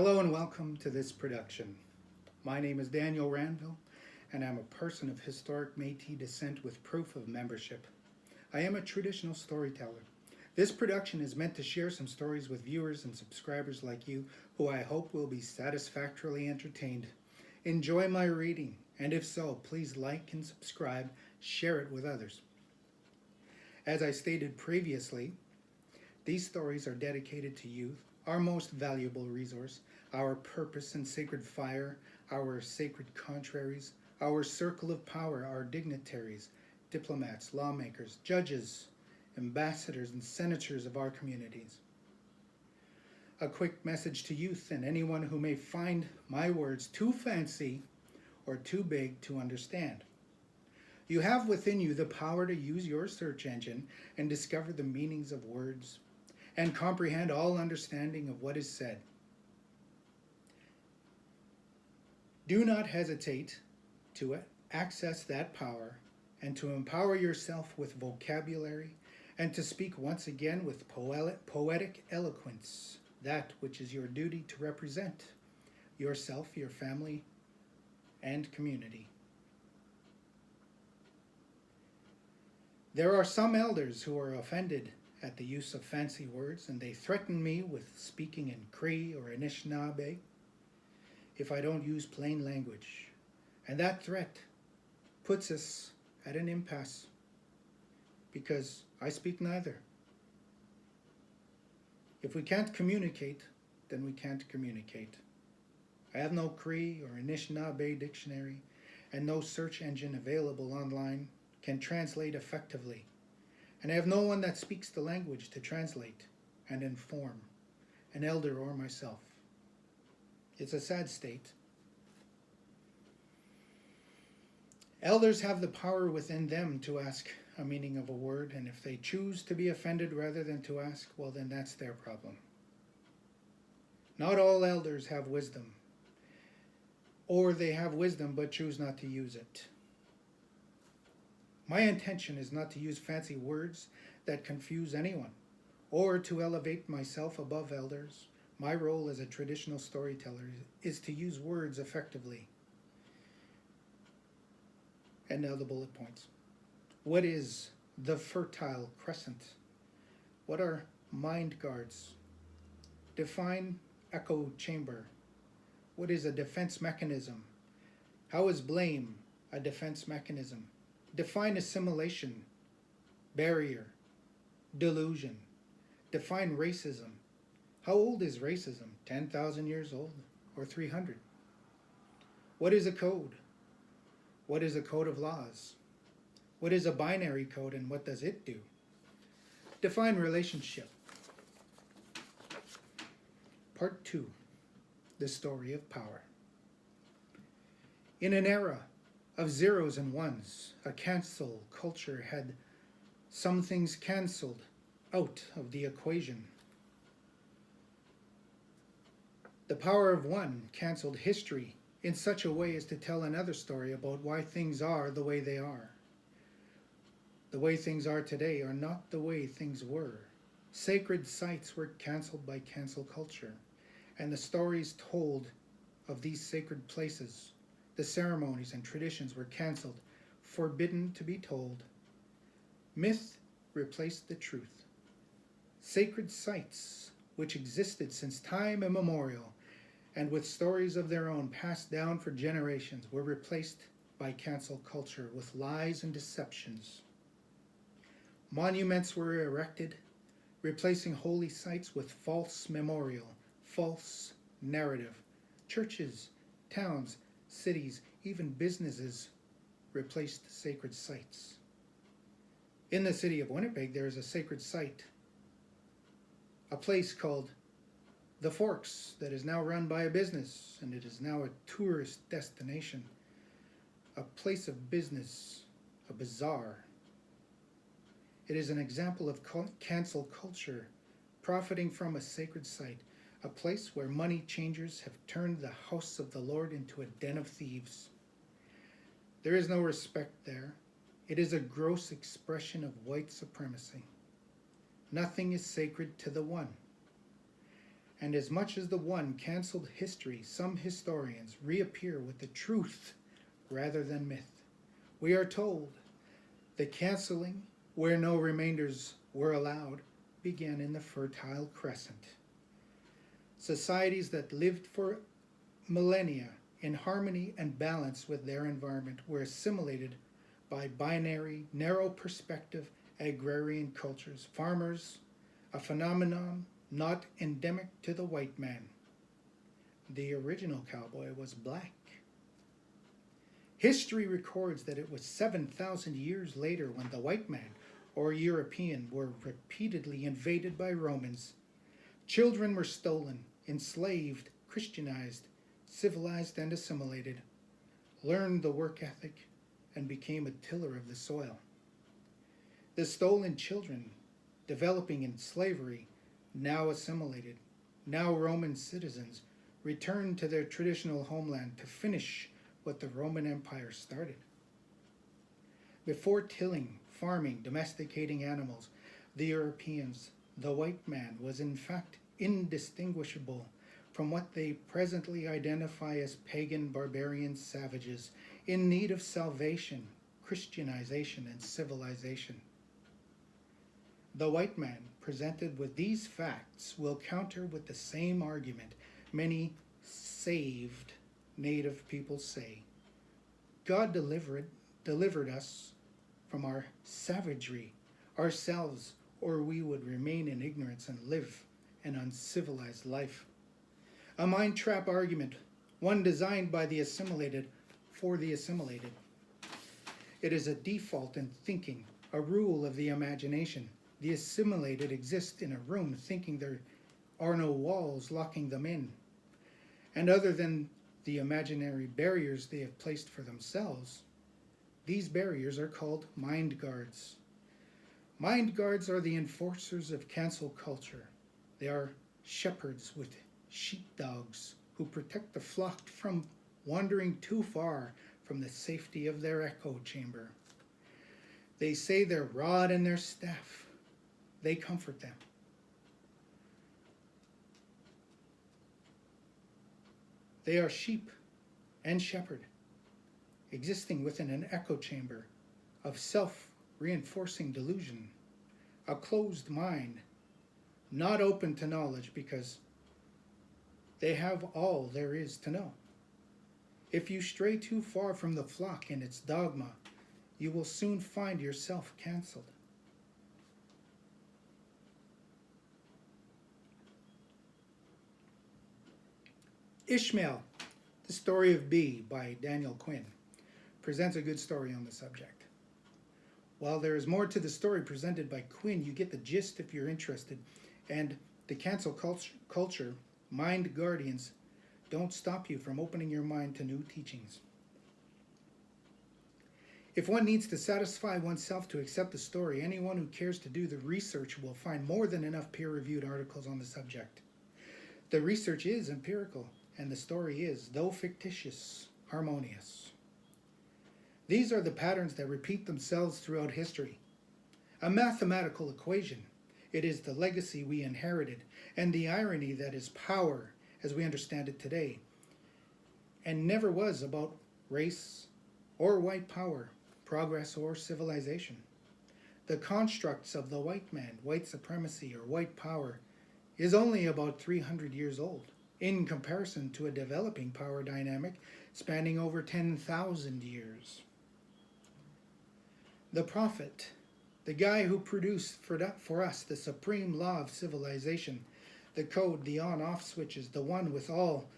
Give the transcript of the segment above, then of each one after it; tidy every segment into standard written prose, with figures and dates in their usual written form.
Hello and welcome to this production. My name is Daniel Ranville, and I'm a person of historic Métis descent with proof of membership. I am a traditional storyteller. This production is meant to share some stories with viewers and subscribers like you, who I hope will be satisfactorily entertained. Enjoy my reading, and if so, please like and subscribe, share it with others. As I stated previously, these stories are dedicated to youth, our most valuable resource, our purpose and sacred fire, our sacred contraries, our circle of power, our dignitaries, diplomats, lawmakers, judges, ambassadors, and senators of our communities. A quick message to youth and anyone who may find my words too fancy or too big to understand. You have within you the power to use your search engine and discover the meanings of words and comprehend all understanding of what is said. Do not hesitate to access that power and to empower yourself with vocabulary and to speak once again with poetic eloquence, that which is your duty to represent yourself, your family, and community. There are some elders who are offended at the use of fancy words, and they threaten me with speaking in Cree or Anishinaabe if I don't use plain language. And that threat puts us at an impasse because I speak neither. If we can't communicate, then we can't communicate. I have no Cree or Anishinaabe dictionary, and no search engine available online can translate effectively. And I have no one that speaks the language to translate and inform, an elder or myself. It's a sad state. Elders have the power within them to ask a meaning of a word, and if they choose to be offended rather than to ask, well, then that's their problem. Not all elders have wisdom, or they have wisdom but choose not to use it. My intention is not to use fancy words that confuse anyone, or to elevate myself above elders. My role as a traditional storyteller is to use words effectively. And now the bullet points. What is the Fertile Crescent? What are mind guards? Define echo chamber. What is a defense mechanism? How is blame a defense mechanism? Define assimilation, barrier, delusion. Define racism. How old is racism? 10,000 years old or 300? What is a code? What is a code of laws? What is a binary code and what does it do? Define relationship. Part 2, the story of power. In an era of zeros and ones, a cancel culture had some things cancelled out of the equation. The power of one cancelled history in such a way as to tell another story about why things are the way they are. The way things are today are not the way things were. Sacred sites were cancelled by cancel culture, and the stories told of these sacred places, the ceremonies and traditions were cancelled, forbidden to be told. Myth replaced the truth. Sacred sites, which existed since time immemorial, and with stories of their own passed down for generations, were replaced by cancel culture with lies and deceptions. Monuments were erected, replacing holy sites with false memorial, false narrative. Churches, towns, cities, even businesses replaced sacred sites. In the city of Winnipeg, there is a sacred site, a place called The Forks that is now run by a business, and it is now a tourist destination, a place of business, a bazaar. It is an example of cancel culture, profiting from a sacred site, a place where money changers have turned the house of the Lord into a den of thieves. There is no respect there. It is a gross expression of white supremacy. Nothing is sacred to the one. And as much as the one canceled history, some historians reappear with the truth rather than myth. We are told the canceling, where no remainders were allowed, began in the Fertile Crescent. Societies that lived for millennia in harmony and balance with their environment were assimilated by binary, narrow perspective agrarian cultures. Farmers, a phenomenon not endemic to the white man. The original cowboy was black. History records that it was 7,000 years later when the white man, or European, were repeatedly invaded by Romans. Children were stolen, enslaved, Christianized, civilized, and assimilated, learned the work ethic, and became a tiller of the soil. The stolen children, developing in slavery, now assimilated, now Roman citizens, returned to their traditional homeland to finish what the Roman Empire started. Before tilling, farming, domesticating animals, the Europeans, the white man, was in fact indistinguishable from what they presently identify as pagan, barbarian savages in need of salvation, Christianization, and civilization. The white man, presented with these facts, will counter with the same argument many saved native people say. God delivered us from our savagery, ourselves, or we would remain in ignorance and live an uncivilized life. A mind trap argument, one designed by the assimilated for the assimilated. It is a default in thinking, a rule of the imagination. The assimilated exist in a room thinking there are no walls locking them in. And other than the imaginary barriers they have placed for themselves, these barriers are called mind guards. Mind guards are the enforcers of cancel culture. They are shepherds with sheepdogs who protect the flock from wandering too far from the safety of their echo chamber. They say their rod and their staff. They comfort them. They are sheep and shepherd, existing within an echo chamber of self-reinforcing delusion, a closed mind, not open to knowledge because they have all there is to know. If you stray too far from the flock and its dogma, you will soon find yourself canceled. Ishmael, The Story of B by Daniel Quinn, presents a good story on the subject. While there is more to the story presented by Quinn, you get the gist if you're interested, and the cancel culture, mind guardians, don't stop you from opening your mind to new teachings. If one needs to satisfy oneself to accept the story, anyone who cares to do the research will find more than enough peer-reviewed articles on the subject. The research is empirical, and the story is, though fictitious, harmonious. These are the patterns that repeat themselves throughout history. A mathematical equation. It is the legacy we inherited, and the irony that is power, as we understand it today, and never was about race or white power, progress or civilization. The constructs of the white man, white supremacy, or white power is only about 300 years old, in comparison to a developing power dynamic spanning over 10,000 years. The prophet, the guy who produced for us the supreme law of civilization, the code, the on-off switches, the one with all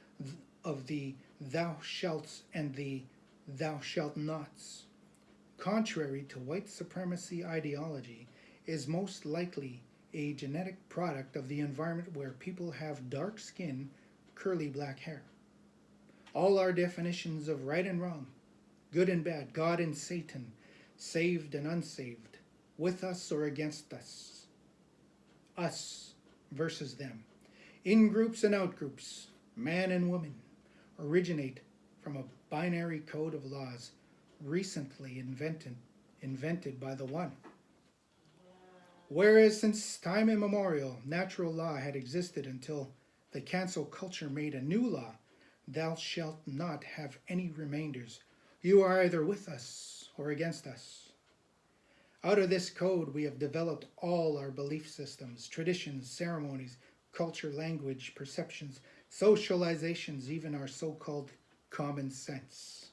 of the thou shalts and the thou shalt nots, contrary to white supremacy ideology, is most likely a genetic product of the environment where people have dark skin, curly black hair. All our definitions of right and wrong, good and bad, God and Satan, saved and unsaved, with us or against us versus them, in groups and out groups, man and woman, originate from a binary code of laws recently invented by the one. Whereas since time immemorial, natural law had existed until The cancel culture made a new law: thou shalt not have any remainders. You are either with us or against us. Out of this code, we have developed all our belief systems, traditions, ceremonies, culture, language, perceptions, socializations, even our so-called common sense.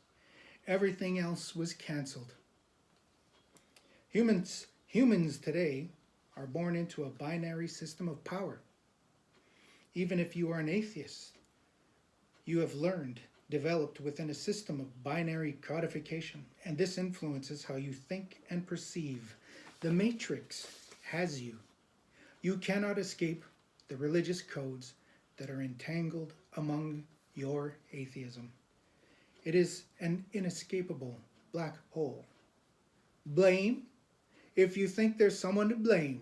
Everything else was canceled. Humans today are born into a binary system of power. Even if you are an atheist, you have learned, developed within a system of binary codification, and this influences how you think and perceive. The matrix has you. You cannot escape the religious codes that are entangled among your atheism. It is an inescapable black hole. Blame? If you think there's someone to blame,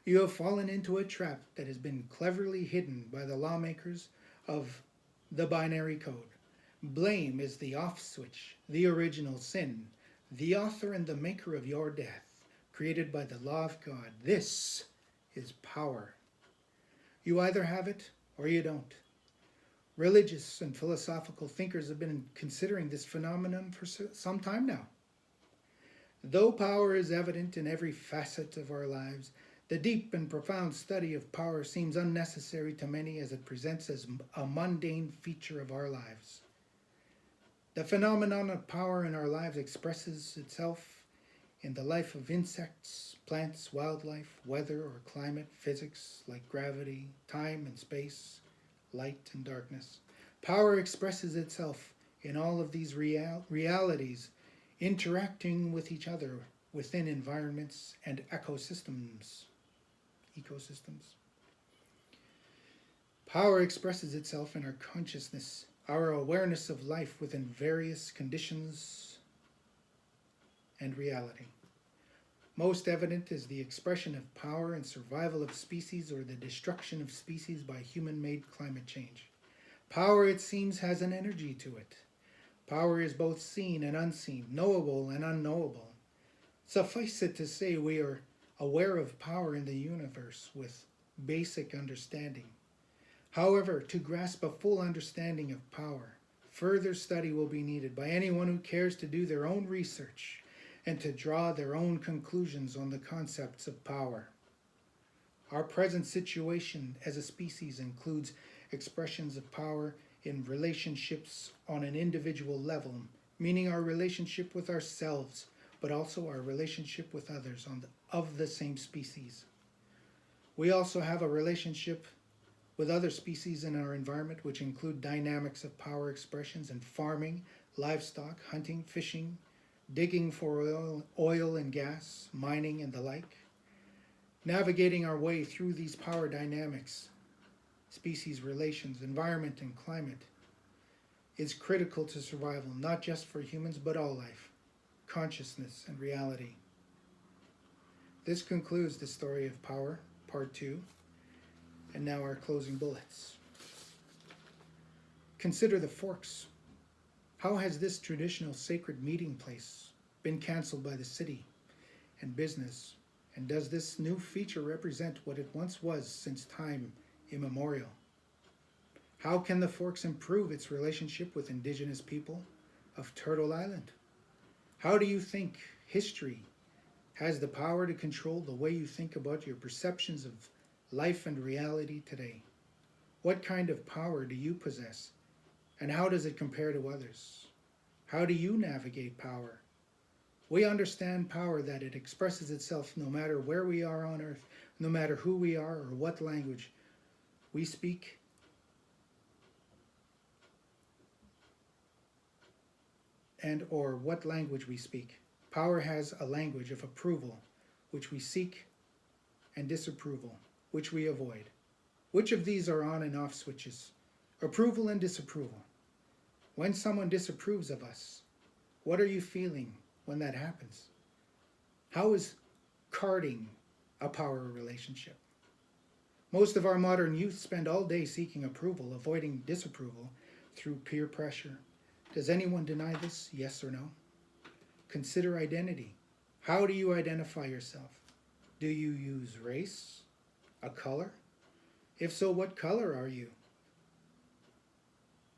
you have fallen into a trap that has been cleverly hidden by the lawmakers of the binary code. Blame is the off switch, the original sin, the author and the maker of your death, created by the law of God. This is power. You either have it or you don't. Religious and philosophical thinkers have been considering this phenomenon for some time now. Though power is evident in every facet of our lives, the deep and profound study of power seems unnecessary to many as it presents as a mundane feature of our lives. The phenomenon of power in our lives expresses itself in the life of insects, plants, wildlife, weather or climate, physics like gravity, time and space, light and darkness. Power expresses itself in all of these realities, interacting with each other within environments and ecosystems. Power expresses itself in our consciousness, our awareness of life within various conditions and reality. Most evident is the expression of power in survival of species or the destruction of species by human-made climate change. Power, it seems, has an energy to it. Power is both seen and unseen, knowable and unknowable. Suffice it to say we are aware of power in the universe with basic understanding. However, to grasp a full understanding of power, further study will be needed by anyone who cares to do their own research and to draw their own conclusions on the concepts of power. Our present situation as a species includes expressions of power in relationships on an individual level, meaning our relationship with ourselves, but also our relationship with others of the same species. We also have a relationship with other species in our environment, which include dynamics of power expressions in farming, livestock, hunting, fishing, digging for oil and gas, mining, and the like. Navigating our way through these power dynamics, species relations, environment, and climate is critical to survival, not just for humans, but all life, consciousness, and reality. This concludes the story of power, part 2, and now our closing bullets. Consider the forks. How has this traditional sacred meeting place been canceled by the city and business? And does this new feature represent what it once was since time immemorial? How can the Forks improve its relationship with Indigenous people of Turtle Island? How do you think history has the power to control the way you think about your perceptions of life and reality today? What kind of power do you possess, and how does it compare to others? How do you navigate power? We understand power that it expresses itself no matter where we are on earth, no matter who we are or what language we speak. And or what language we speak. Power has a language of approval, which we seek, and disapproval, which we avoid. Which of these are on and off switches? Approval and disapproval. When someone disapproves of us, what are you feeling when that happens? How is carding a power relationship? Most of our modern youth spend all day seeking approval, avoiding disapproval through peer pressure. Does anyone deny this? Yes or no? Consider identity. How do you identify yourself? Do you use race? A color? If so, what color are you?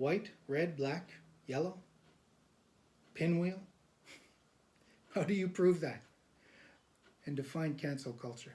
White, red, black, yellow? Pinwheel? How do you prove that? And define cancel culture.